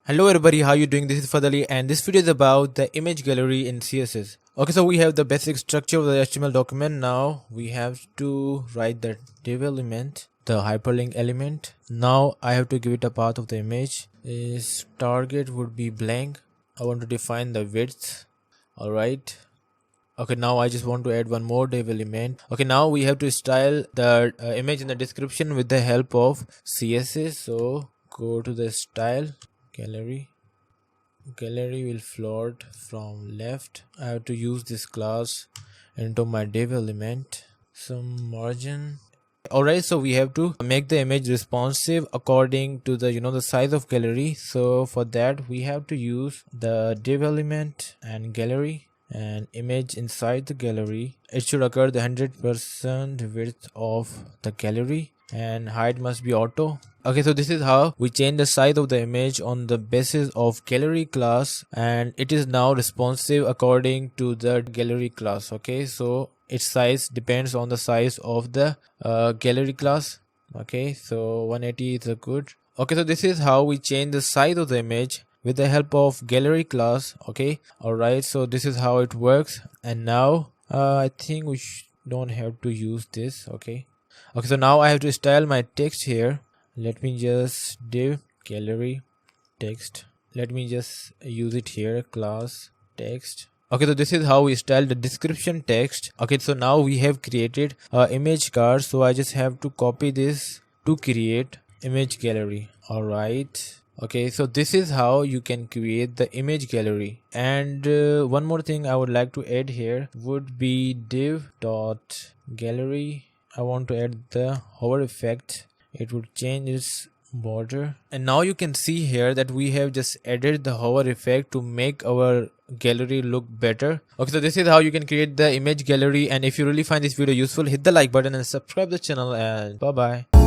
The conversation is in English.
Hello everybody, how you doing? This is Fadali and this video is about the image gallery in CSS. Okay, so we have the basic structure of the HTML document. Now we have to write the div element, the hyperlink element. Now I have to give it a path of the image. Is target would be blank. I want to define the width. Alright. Okay, now I just want to add one more div element. Okay, now we have to style the image in the description with the help of CSS. So go to the style gallery will float from left. I have to use this class into my div element, some margin. Alright, so we have to make the image responsive according to the the size of gallery. So for that we have to use the div element and gallery and image inside the gallery. It should occur the 100% width of the gallery and height must be auto. Okay, so this is how we change the size of the image on the basis of gallery class, and it is now responsive according to the gallery class. Okay, so its size depends on the size of the gallery class. Okay, so 180 is a good. Okay, so this is how we change the size of the image with the help of gallery class. Okay, alright, so this is how it works. And now I think we don't have to use this. Okay, so now I have to style my text here. Let me just div gallery text. Let me just use it here, class text. Okay, so this is how we style the description text. Okay, so now we have created image card. So I just have to copy this to create image gallery. Alright. Okay, so this is how you can create the image gallery. And one more thing I would like to add here would be div dot gallery. I want to add the hover effect. It would change its border, and now you can see here that we have just added the hover effect to make our gallery look better. Okay, so this is how you can create the image gallery. And if you really find this video useful, hit the like button and subscribe the channel, and bye bye.